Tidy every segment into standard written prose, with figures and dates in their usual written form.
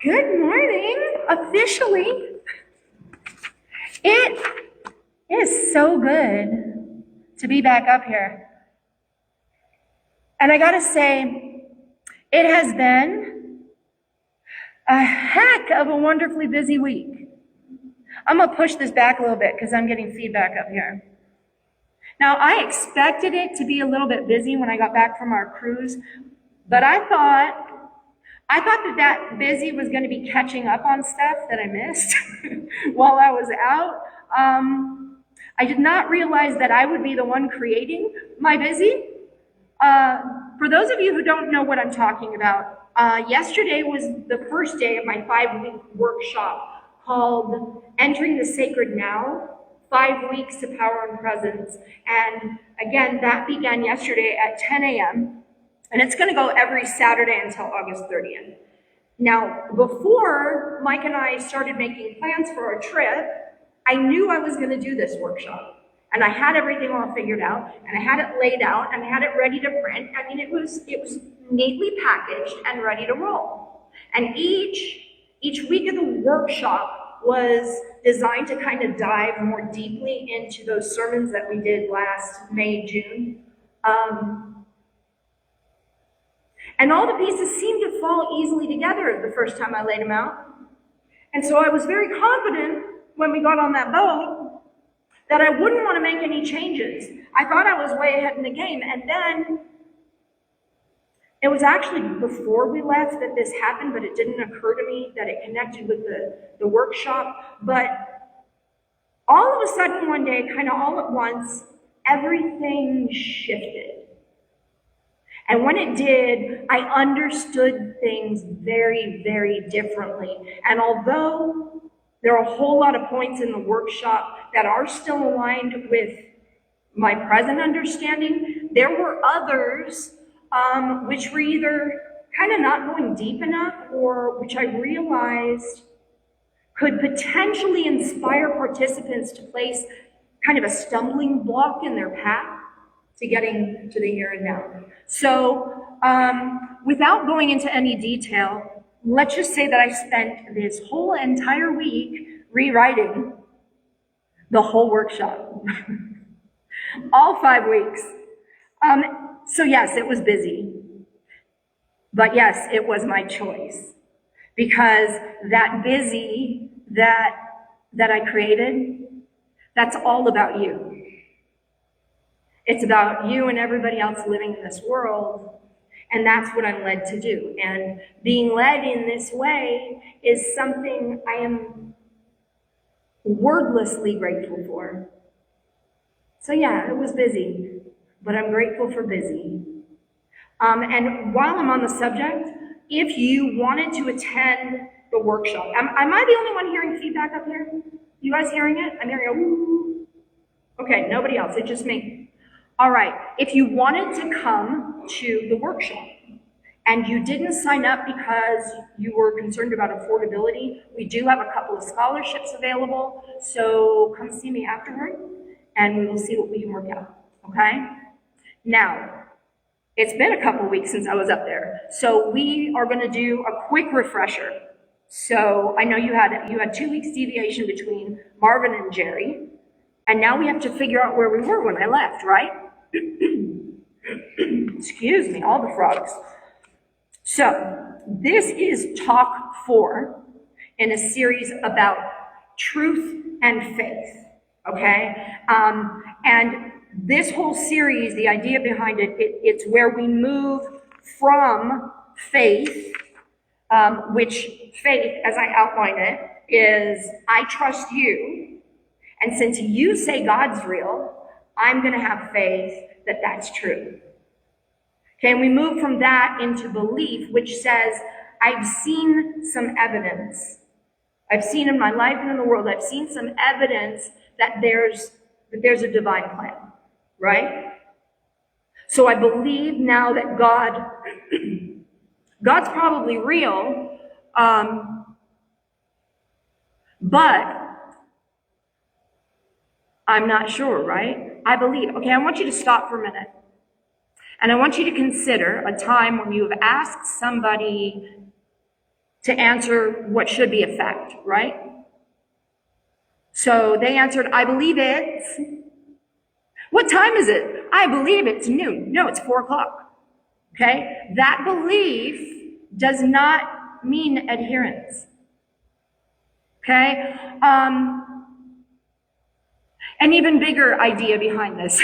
Good morning, officially. It is so good to be back up here. And I gotta say, it has been a heck of a wonderfully busy week. I'm gonna push this back a little bit because I'm getting feedback up here. Now, I expected it to be a little bit busy when I got back from our cruise, but I thought that busy was going to be catching up on stuff that I missed while I was out. I did not realize that I would be the one creating my busy. For those of you who don't know what I'm talking about, yesterday was the first day of my 5-week workshop called Entering the Sacred Now, 5 weeks to Power and Presence. And again, that began yesterday at 10 a.m. And it's going to go every Saturday until August 30th. Now, before Mike and I started making plans for our trip, I knew I was going to do this workshop. And I had everything all figured out, and I had it laid out, and I had it ready to print. I mean, it was neatly packaged and ready to roll. And each week of the workshop was designed to kind of dive more deeply into those sermons that we did last May, June. And all the pieces seemed to fall easily together the first time I laid them out. And so I was very confident when we got on that boat that I wouldn't want to make any changes. I thought I was way ahead in the game. And then it was actually before we left that this happened, but it didn't occur to me that it connected with the workshop. But all of a sudden one day, kind of all at once, everything shifted. And when it did, I understood things very, very differently. And although there are a whole lot of points in the workshop that are still aligned with my present understanding, there were others which were either kind of not going deep enough, or which I realized could potentially inspire participants to place kind of a stumbling block in their path to getting to the here and now. So without going into any detail, let's just say that I spent this whole entire week rewriting the whole workshop. All 5 weeks. So yes, it was busy. But yes, it was my choice. Because that busy that I created, that's all about you. It's about you and everybody else living in this world, and that's what I'm led to do. And being led in this way is something I am wordlessly grateful for. So yeah, it was busy, but I'm grateful for busy. And while I'm on the subject, if you wanted to attend the workshop, am I the only one hearing feedback up here? You guys hearing it? I'm hearing a woo. Okay, nobody else, it's just me. All right, if you wanted to come to the workshop and you didn't sign up because you were concerned about affordability, we do have a couple of scholarships available, so come see me afterward and we will see what we can work out, okay? Now, it's been a couple weeks since I was up there, so we are gonna do a quick refresher. So I know you had 2 weeks deviation between Marvin and Jerry, and now we have to figure out where we were when I left, right? Excuse me, all the frogs. So this is talk 4 in a series about truth and faith, okay? And this whole series, the idea behind it's where we move from faith, which faith, as I outline it, is I trust you, and since you say God's real, I'm going to have faith that that's true. Okay, and we move from that into belief, which says, I've seen some evidence. I've seen in my life and in the world, I've seen some evidence that there's a divine plan, right? So I believe now that God's probably real, but I'm not sure, right? I believe. Okay, I want you to stop for a minute. And I want you to consider a time when you have asked somebody to answer what should be a fact, right? So they answered, I believe it's, what time is it? I believe it's noon. No, it's 4 o'clock. Okay? That belief does not mean adherence. Okay? An even bigger idea behind this,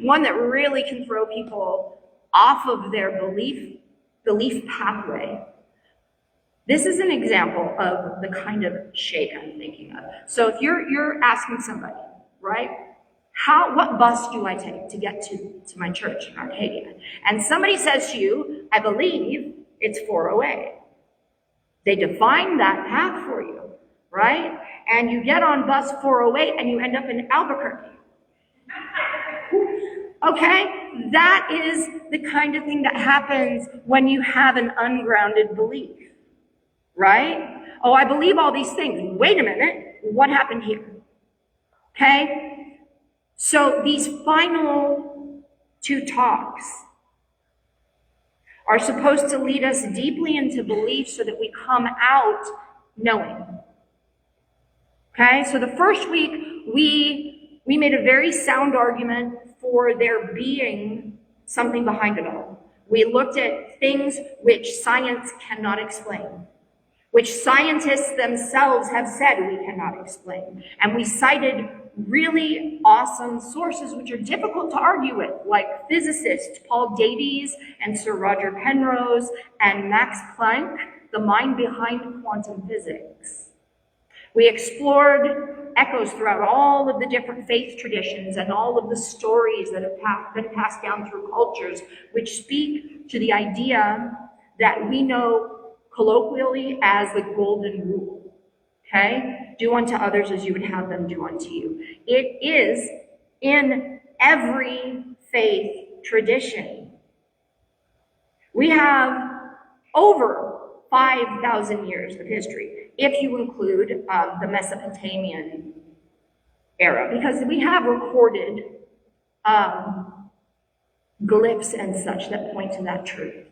one that really can throw people off of their belief pathway. This is an example of the kind of shake I'm thinking of. So if you're asking somebody, right, what bus do I take to get to my church in Arcadia? And somebody says to you, I believe it's 408. They define that path for you, right? And you get on bus 408 and you end up in Albuquerque. Okay? That is the kind of thing that happens when you have an ungrounded belief. Right? Oh, I believe all these things. Wait a minute. What happened here? Okay? So these final 2 talks are supposed to lead us deeply into belief so that we come out knowing. Okay? So the first week, we made a very sound argument for there being something behind it all. We looked at things which science cannot explain, which scientists themselves have said we cannot explain. And we cited really awesome sources which are difficult to argue with, like physicists Paul Davies and Sir Roger Penrose and Max Planck, the mind behind quantum physics. We explored echoes throughout all of the different faith traditions and all of the stories that have been passed down through cultures, which speak to the idea that we know colloquially as the golden rule, okay? Do unto others as you would have them do unto you. It is in every faith tradition. We have over 5,000 years of history, if you include the Mesopotamian era, because we have recorded glyphs and such that point to that truth.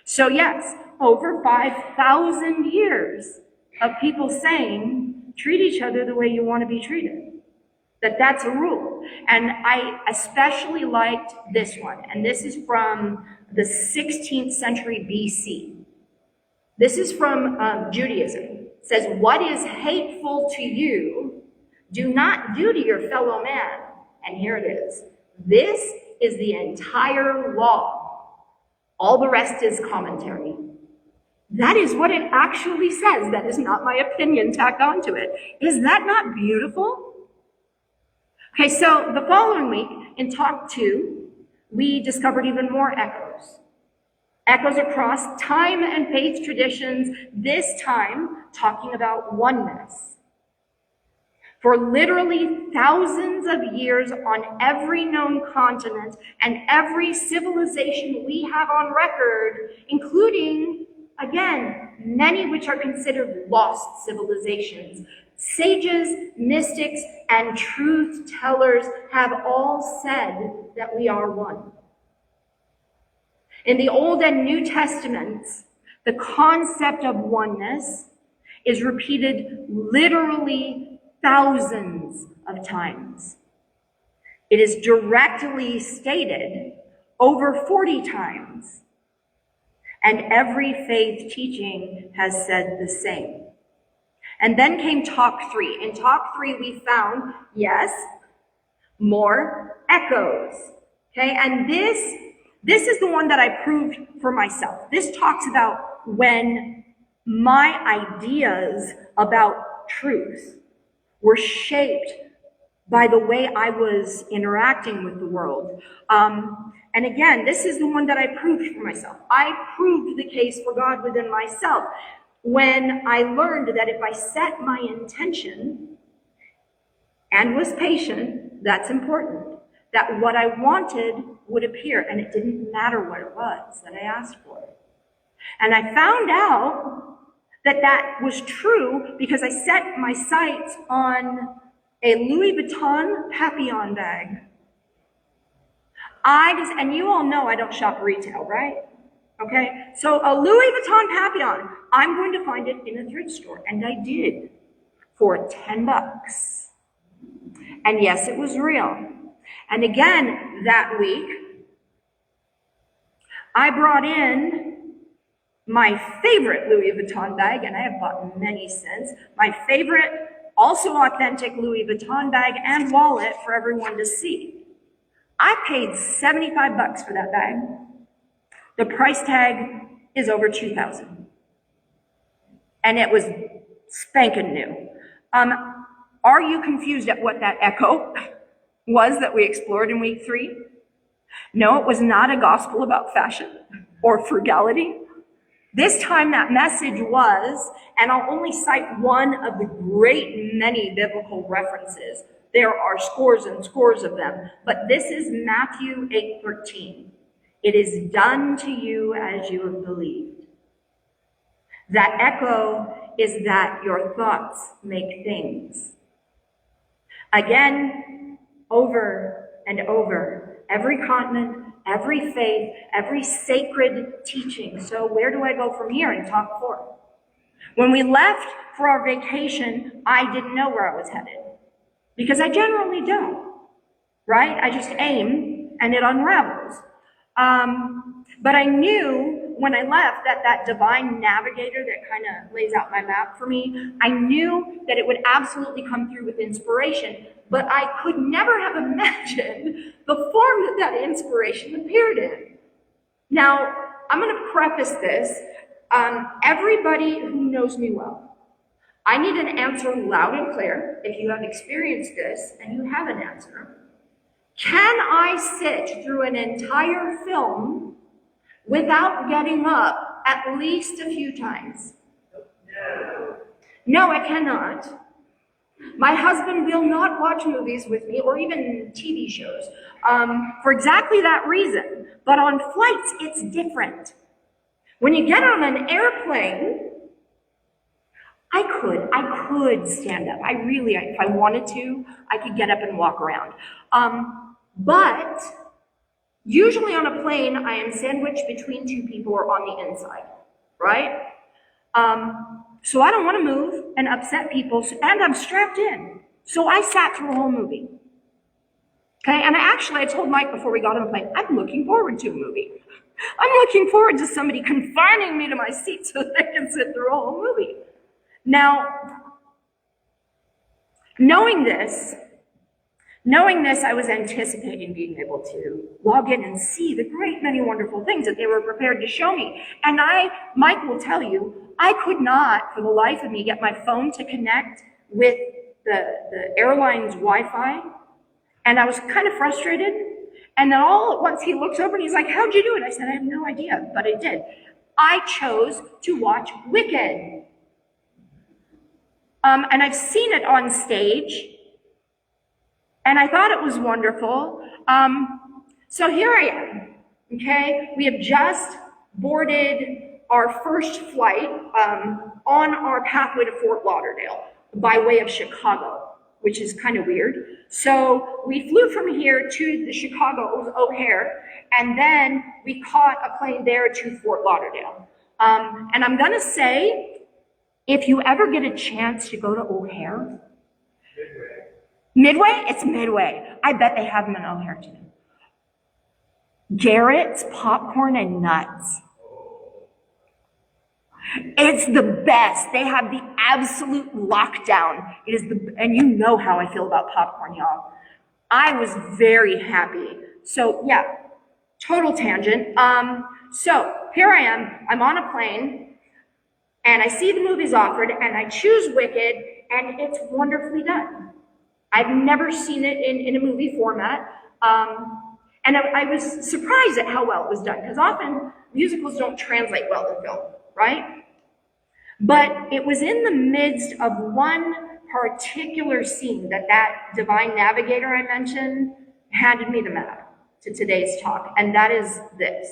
So yes, over 5,000 years of people saying, treat each other the way you want to be treated. That's a rule. And I especially liked this one. And this is from the 16th century BC. This is from Judaism. It says, what is hateful to you, do not do to your fellow man. And here it is. This is the entire law. All the rest is commentary. That is what it actually says. That is not my opinion tacked onto it. Is that not beautiful? Okay, so the following week, in talk 2, we discovered even more echoes. Echoes across time and faith traditions, this time talking about oneness. For literally thousands of years on every known continent and every civilization we have on record, including, again, many which are considered lost civilizations, sages, mystics, and truth tellers have all said that we are one. In the Old and New Testaments, the concept of oneness is repeated literally thousands of times. It is directly stated over 40 times. And every faith teaching has said the same. And then came talk 3. In talk 3, we found, yes, more echoes. Okay, and this is the one that I proved for myself. This talks about when my ideas about truth were shaped by the way I was interacting with the world. And again, this is the one that I proved for myself. I proved the case for God within myself when I learned that if I set my intention and was patient, that's important, that what I wanted would appear, and it didn't matter what it was that I asked for. And I found out that was true because I set my sights on a Louis Vuitton Papillon bag. And you all know I don't shop retail, right? Okay, so a Louis Vuitton Papillon, I'm going to find it in a thrift store, and I did for 10 bucks. And yes, it was real. And again, that week, I brought in my favorite Louis Vuitton bag, and I have bought many since, my favorite, also authentic Louis Vuitton bag and wallet for everyone to see. I paid 75 bucks for that bag. The price tag is over 2,000. And it was spanking new. Are you confused at what that echo was that we explored in week 3? No, it was not a gospel about fashion or frugality. This time that message was, and I'll only cite one of the great many biblical references. There are scores and scores of them, but this is Matthew 8:13. It is done to you as you have believed. That echo is that your thoughts make things. Again, over and over, every continent, every faith, every sacred teaching. So where do I go from here in talk 4? When we left for our vacation, I didn't know where I was headed because I generally don't, right? I just aim and it unravels. But I knew when I left that that divine navigator that kind of lays out my map for me, I knew that it would absolutely come through with inspiration, but I could never have imagined the form that that inspiration appeared in. Now, I'm going to preface this. Everybody who knows me well, I need an answer loud and clear. If you have experienced this and you have an answer, can I sit through an entire film without getting up at least a few times? No, I cannot. My husband will not watch movies with me or even TV shows for exactly that reason. But on flights, it's different. When you get on an airplane, I could stand up. If I wanted to, I could get up and walk around. But usually on a plane, I am sandwiched between two people or on the inside, right? So I don't want to move and upset people, and I'm strapped in. So I sat through a whole movie. Okay, and I told Mike before we got on the plane, I'm looking forward to a movie. I'm looking forward to somebody confining me to my seat so that I can sit through a whole movie. Now, knowing this, I was anticipating being able to log in and see the great many wonderful things that they were prepared to show me. And Mike will tell you, I could not, for the life of me, get my phone to connect with the airline's Wi-Fi. And I was kind of frustrated. And then all at once he looks over and he's like, how'd you do it? I said, I have no idea, but I did. I chose to watch Wicked. And I've seen it on stage. And I thought it was wonderful. So here I am, okay? We have just boarded our first flight on our pathway to Fort Lauderdale by way of Chicago, which is kind of weird. So we flew from here to the Chicago O'Hare, and then we caught a plane there to Fort Lauderdale. And I'm gonna say, if you ever get a chance to go to O'Hare, Midway? It's Midway. I bet they have them in O'Hare too. Garrett's popcorn and nuts. It's the best. They have the absolute lockdown. And you know how I feel about popcorn, y'all. I was very happy. So yeah, total tangent. So here I am. I'm on a plane, and I see the movies offered, and I choose Wicked, and it's wonderfully done. I've never seen it in a movie format. And I was surprised at how well it was done, because often musicals don't translate well to film, right? But it was in the midst of one particular scene that divine navigator I mentioned handed me the map to today's talk, and that is this.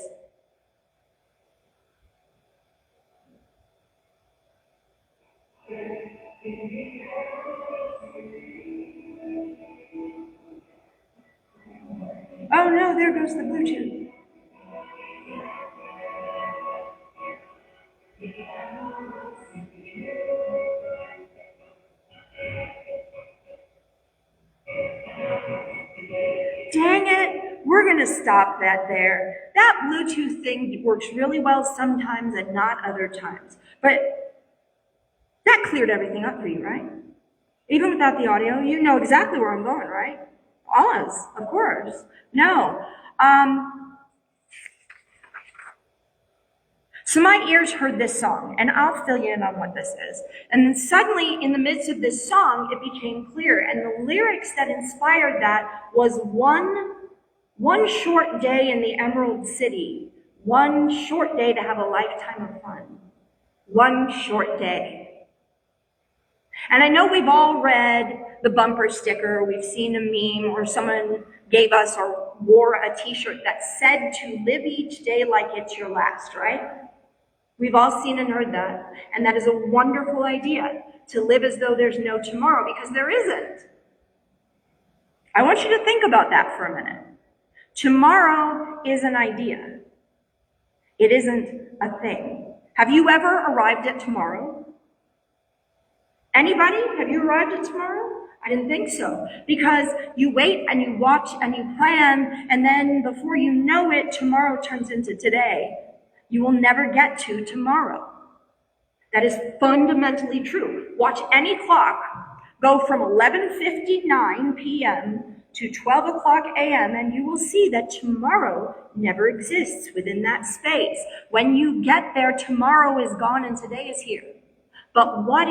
Oh no, there goes the Bluetooth. Dang it, we're gonna stop that there. That Bluetooth thing works really well sometimes and not other times. But that cleared everything up for you, right? Even without the audio, you know exactly where I'm going, right? Oz, of course. No. So my ears heard this song, and I'll fill you in on what this is. And then suddenly, in the midst of this song, it became clear. And the lyrics that inspired that was one short day in the Emerald City, one short day to have a lifetime of fun. One short day. And I know we've all read the bumper sticker, we've seen a meme, or someone gave us or wore a t-shirt that said to live each day like it's your last, right? We've all seen and heard that. And that is a wonderful idea, to live as though there's no tomorrow, because there isn't. I want you to think about that for a minute. Tomorrow is an idea. It isn't a thing. Have you ever arrived at tomorrow? Anybody? Have you arrived at tomorrow? I didn't think so. Because you wait and you watch and you plan, and then before you know it, tomorrow turns into today. You will never get to tomorrow. That is fundamentally true. Watch any clock go from 11:59 p.m. to 12 o'clock a.m., and you will see that tomorrow never exists within that space. When you get there, tomorrow is gone and today is here. But what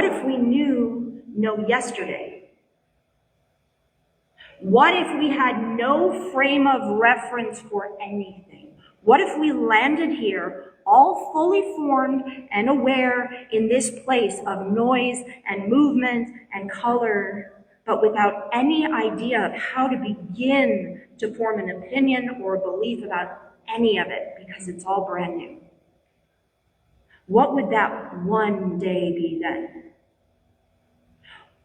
if we knew no yesterday? What if we had no frame of reference for anything? What if we landed here all fully formed and aware in this place of noise and movement and color, but without any idea of how to begin to form an opinion or a belief about any of it, because it's all brand new? What would that one day be then?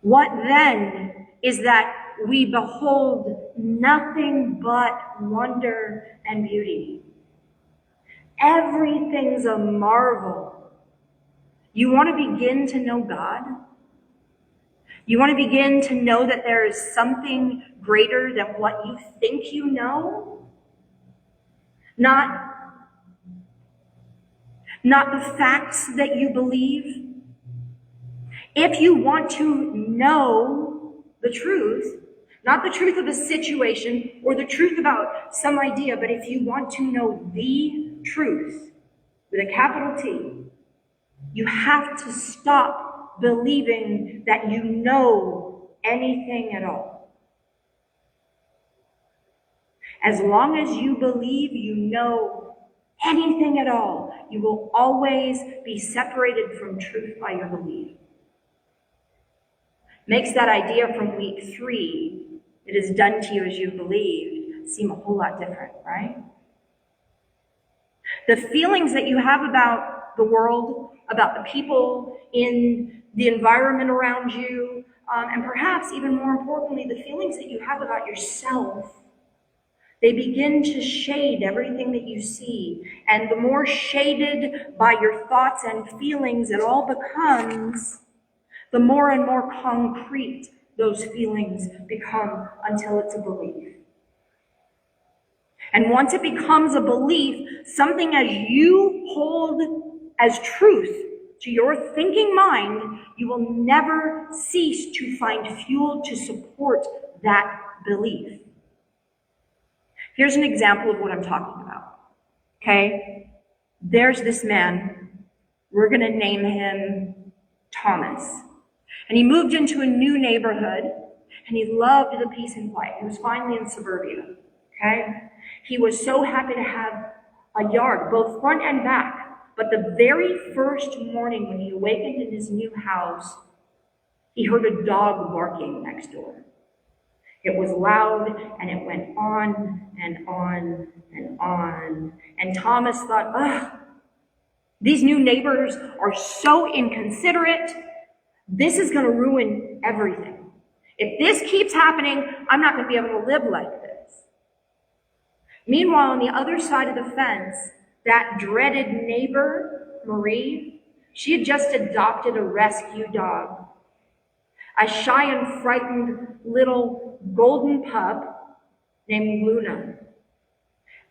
What then is that we behold nothing but wonder and beauty. Everything's a marvel. You want to begin to know God? You want to begin to know that there is something greater than what you think you know? Not the facts that you believe. If you want to know the truth, not the truth of a situation or the truth about some idea, but if you want to know the truth with a capital T, you have to stop believing that you know anything at all. As long as you believe you know anything at all, you will always be separated from truth by your belief. Makes that idea from week 3, it is done to you as you believed, seem a whole lot different, right? The feelings that you have about the world, about the people in the environment around you, and perhaps even more importantly, the feelings that you have about yourself, they begin to shade everything that you see. And the more shaded by your thoughts and feelings it all becomes, the more and more concrete those feelings become until it's a belief. And once it becomes a belief, something as you hold as truth to your thinking mind, you will never cease to find fuel to support that belief. Here's an example of what I'm talking about, okay? There's this man, we're gonna name him Thomas. And he moved into a new neighborhood, and he loved the peace and quiet. He was finally in suburbia, okay? He was so happy to have a yard, both front and back. But the very first morning when he awakened in his new house, he heard a dog barking next door. It was loud, and it went on and on and on. And Thomas thought, ugh, these new neighbors are so inconsiderate. This is going to ruin everything. If this keeps happening, I'm not going to be able to live like this. Meanwhile, on the other side of the fence, that dreaded neighbor, Marie, she had just adopted a rescue dog, a shy and frightened little golden pup named Luna.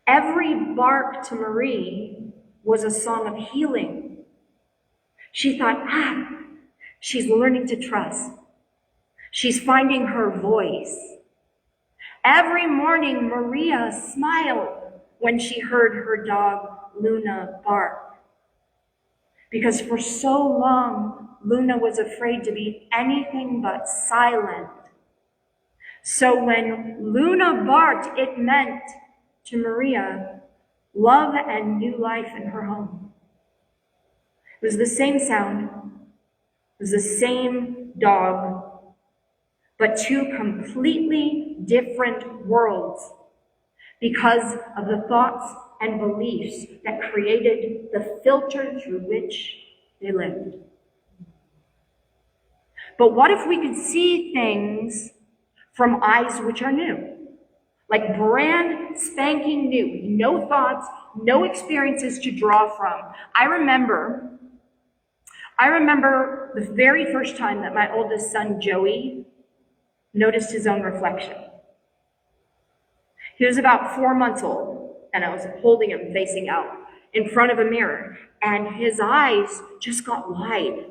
Every bark to Marie was a song of healing. She thought, she's learning to trust. She's finding her voice. Every morning, Maria smiled when she heard her dog, Luna, bark. Because for so long, Luna was afraid to be anything but silent. So when Luna barked, it meant to Maria love and new life in her home. It was the same sound. It was the same dog, but two completely different worlds because of the thoughts and beliefs that created the filter through which they lived. But what if we could see things from eyes which are new? Like brand spanking new, no thoughts, no experiences to draw from. I remember the very first time that my oldest son, Joey, noticed his own reflection. He was about 4 months old, and I was holding him facing out in front of a mirror, and his eyes just got wide.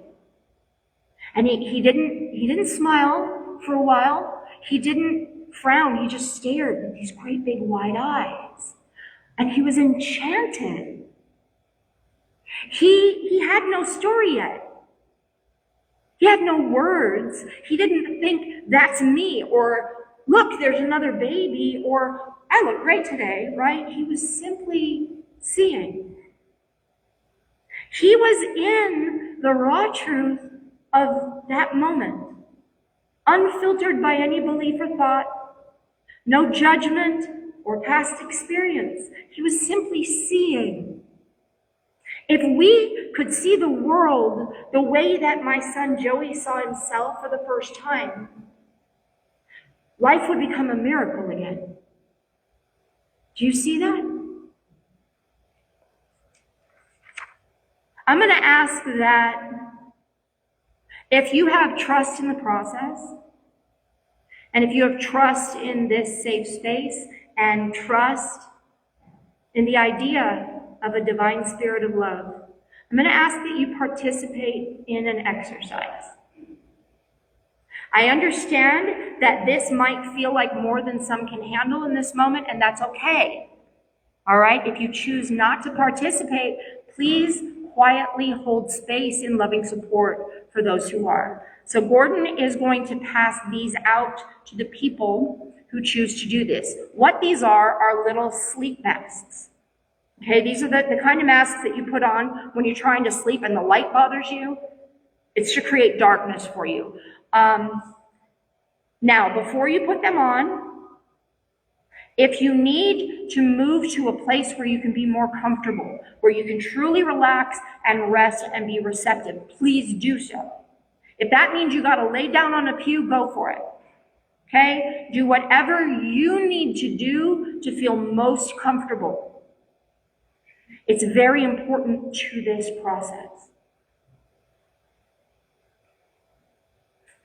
And he didn't smile for a while. He didn't frown. He just stared with these great big wide eyes. And he was enchanted. He had no story yet. He had no words. He didn't think, that's me, or look, there's another baby, or I look great today, right? He was simply seeing. He was in the raw truth of that moment, unfiltered by any belief or thought, no judgment or past experience. He was simply seeing. If we could see the world the way that my son Joey saw himself for the first time, life would become a miracle again. Do you see that? I'm going to ask that if you have trust in the process, and if you have trust in this safe space, and trust in the idea of a divine spirit of love, I'm going to ask that you participate in an exercise. I understand that this might feel like more than some can handle in this moment, and that's okay. All right? If you choose not to participate, please quietly hold space in loving support for those who are. So Gordon is going to pass these out to the people who choose to do this. What these are little sleep masks. Okay, these are the kind of masks that you put on when you're trying to sleep and the light bothers you. It's to create darkness for you. Now, before you put them on, if you need to move to a place where you can be more comfortable, where you can truly relax and rest and be receptive, please do so. If that means you got to lay down on a pew, go for it. Okay? Do whatever you need to do to feel most comfortable. It's very important to this process.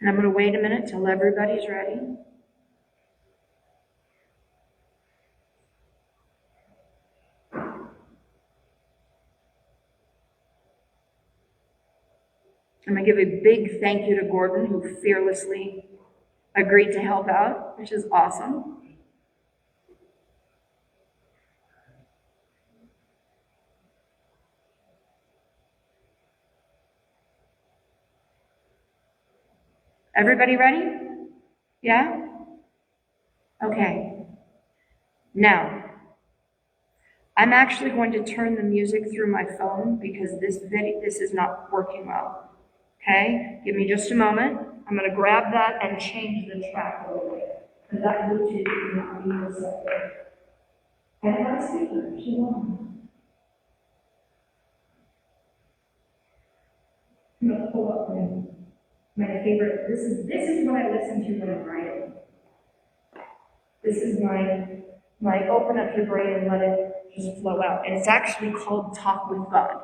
And I'm going to wait a minute till everybody's ready. I'm going to give a big thank you to Gordon, who fearlessly agreed to help out, which is awesome. Everybody ready? Yeah? Okay. Now, I'm actually going to turn the music through my phone because this is not working well. Okay? Give me just a moment. I'm going to grab that and change the track a little bit because that Bluetooth is not being receptive. And I have a speaker. She's on. I'm going to pull up my favorite. This is what I listen to when I'm writing. This is my open up your brain and let it just flow out. And it's actually called Talk with God.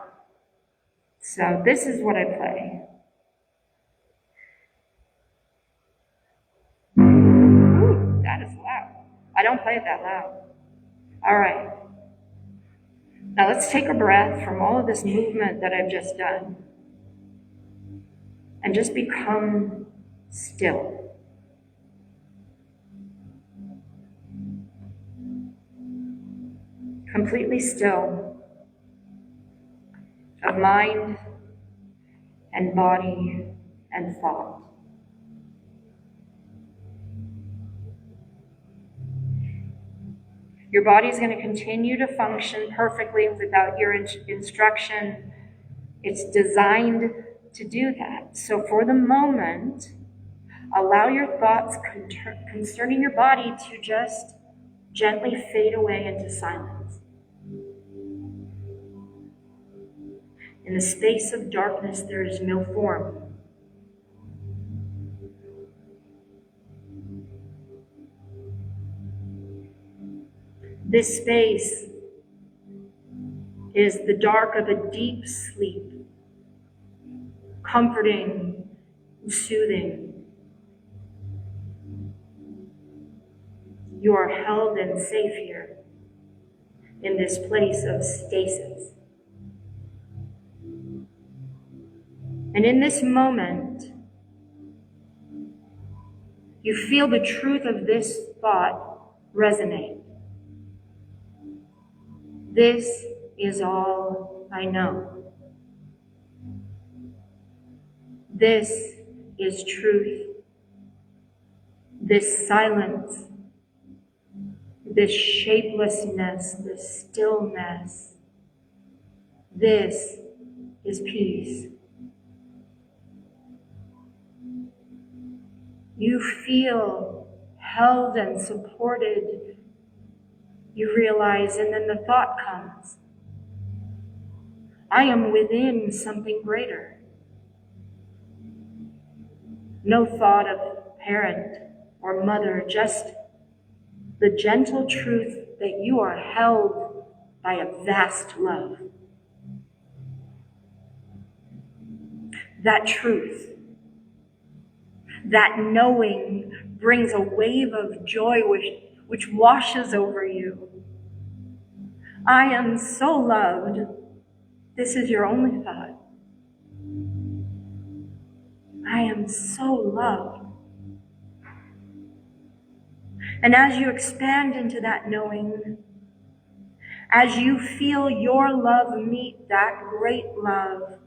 So this is what I play. Ooh, that is loud. I don't play it that loud. All right. Now let's take a breath from all of this movement that I've just done and just become still. Completely still of mind and body and thought. Your body is going to continue to function perfectly without your instruction. It's designed to do that. So for the moment, allow your thoughts concerning your body to just gently fade away into silence. In the space of darkness, there is no form. This space is the dark of a deep sleep, comforting, soothing. You are held and safe here in this place of stasis. And in this moment, you feel the truth of this thought resonate. This is all I know. This is truth. This silence, this shapelessness, this stillness, this is peace. You feel held and supported, you realize, and then the thought comes, I am within something greater. No thought of parent or mother, just the gentle truth that you are held by a vast love. That truth, that knowing brings a wave of joy which washes over you. I am so loved. This is your only thought. I am so loved. And as you expand into that knowing, as you feel your love meet that great love,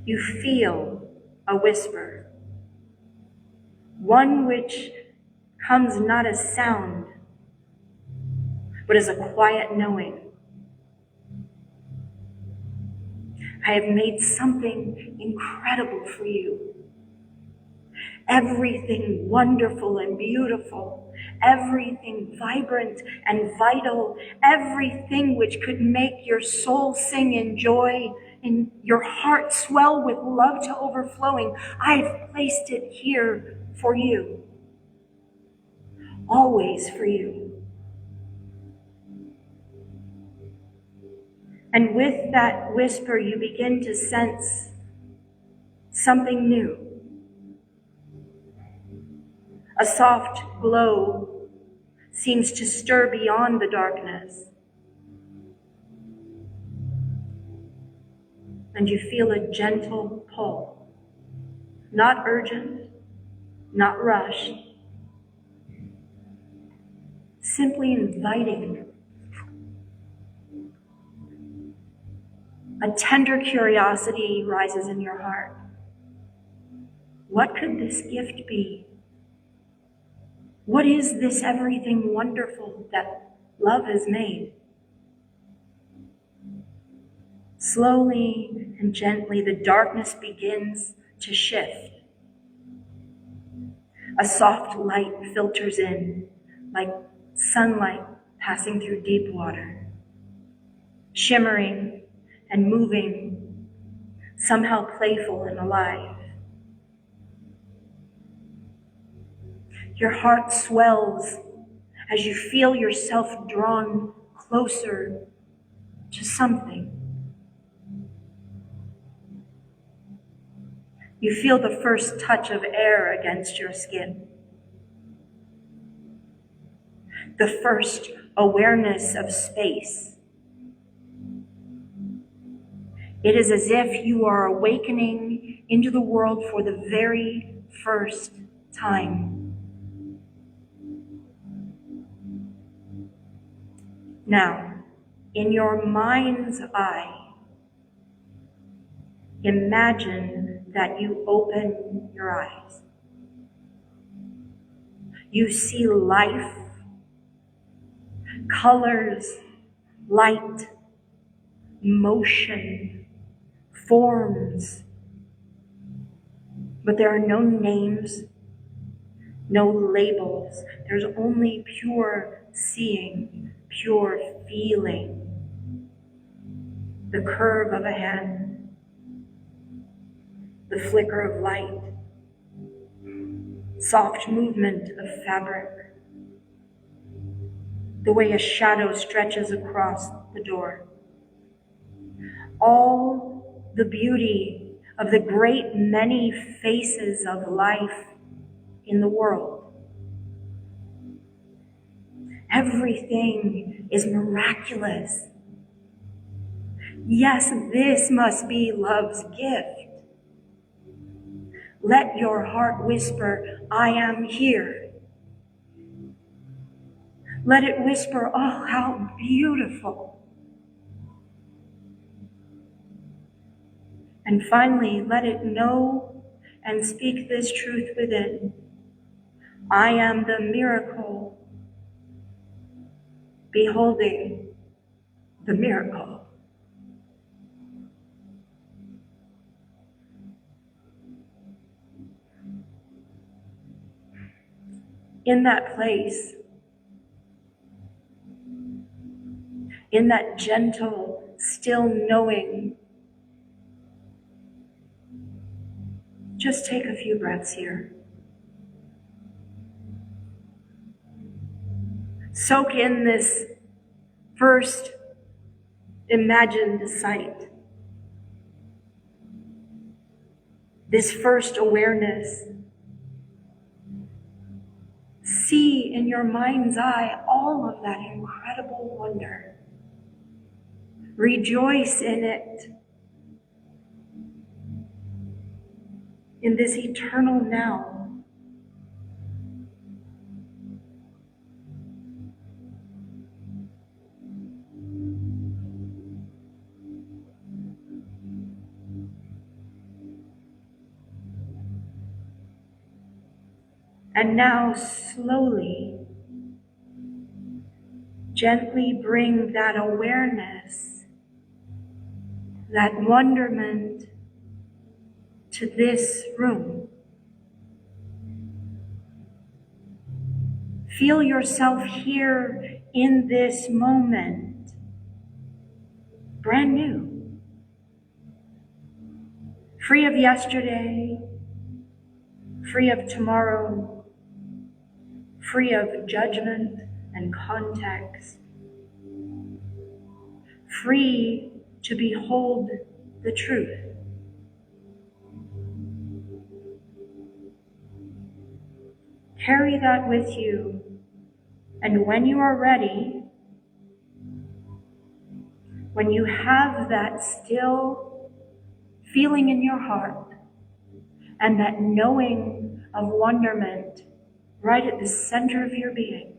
you feel a whisper, one which comes not as sound, but as a quiet knowing. I have made something incredible for you. Everything wonderful and beautiful, everything vibrant and vital, everything which could make your soul sing in joy and your heart swell with love to overflowing. I've placed it here for you, always for you. And with that whisper, you begin to sense something new. A soft glow seems to stir beyond the darkness. And you feel a gentle pull, not urgent, not rushed, simply inviting. A tender curiosity rises in your heart. What could this gift be? What is this everything wonderful that love has made? Slowly and gently, the darkness begins to shift. A soft light filters in, like sunlight passing through deep water, shimmering and moving, somehow playful and alive. Your heart swells as you feel yourself drawn closer to something. You feel the first touch of air against your skin, the first awareness of space. It is as if you are awakening into the world for the very first time. Now, in your mind's eye, imagine that you open your eyes. You see life, colors, light, motion, forms. But there are no names, no labels. There's only pure seeing, pure feeling. The curve of a hand, the flicker of light, soft movement of fabric, the way a shadow stretches across the door. All the beauty of the great many faces of life in the world. Everything is miraculous. Yes, this must be love's gift. Let your heart whisper, I am here. Let it whisper, oh, how beautiful. And finally, let it know and speak this truth within. I am the miracle, beholding the miracle. In that place, in that gentle, still knowing, just take a few breaths here. Soak in this first imagined sight, this first awareness. See in your mind's eye all of that incredible wonder. Rejoice in it, in this eternal now. And now slowly, gently bring that awareness, that wonderment to this room. Feel yourself here in this moment, brand new, free of yesterday, free of tomorrow, free of judgment and context, free to behold the truth. Carry that with you, and when you are ready, when you have that still feeling in your heart and that knowing of wonderment right at the center of your being,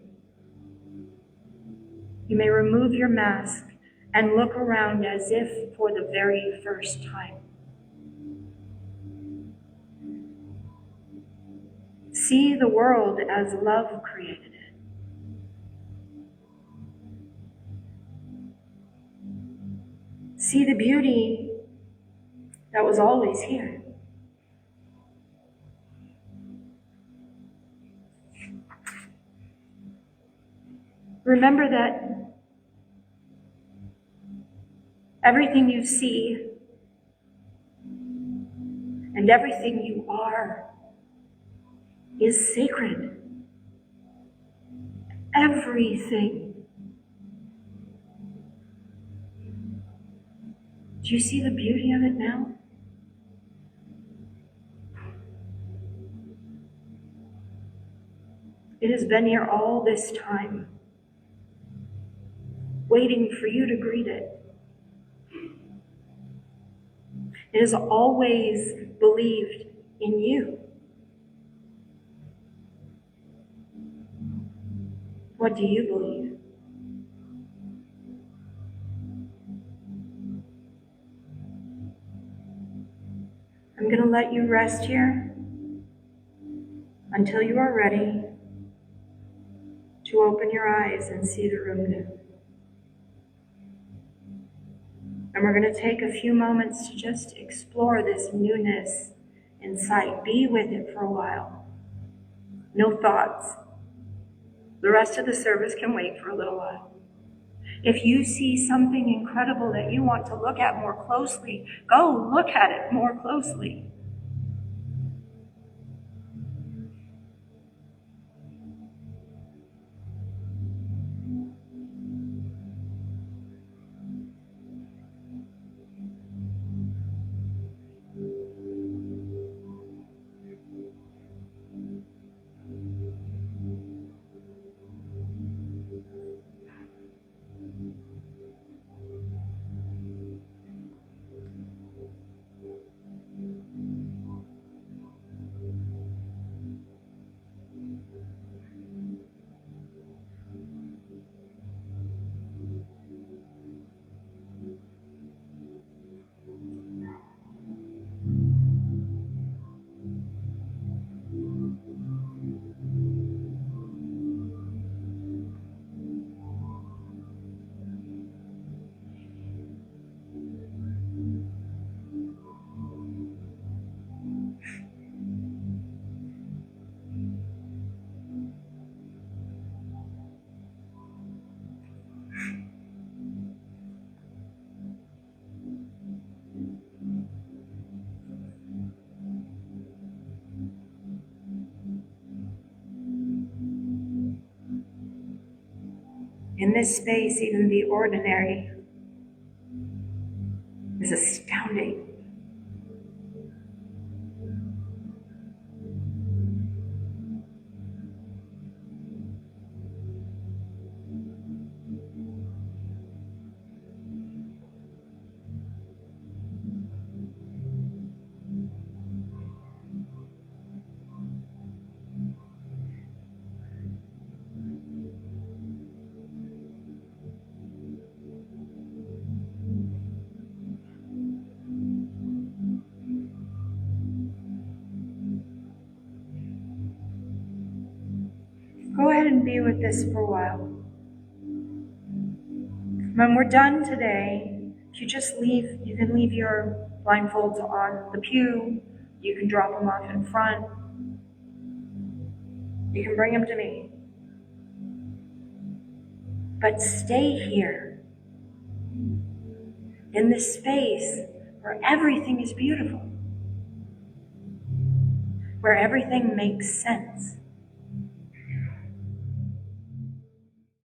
you may remove your mask and look around as if for the very first time. See the world as love created it. See the beauty that was always here. Remember that everything you see and everything you are is sacred. everything. Do you see the beauty of it now? It has been here all this time, waiting for you to greet it. It has always believed in you. What do you believe? I'm going to let you rest here until you are ready to open your eyes and see the room new. And we're going to take a few moments to just explore this newness in sight. Be with it for a while. No thoughts. The rest of the service can wait for a little while. If you see something incredible that you want to look at more closely, go look at it more closely. In this space, even the ordinary is astounding. Go ahead and be with this for a while. When we're done today, if you just leave, you can leave your blindfolds on the pew. You can drop them off in front. You can bring them to me. But stay here in this space where everything is beautiful, where everything makes sense.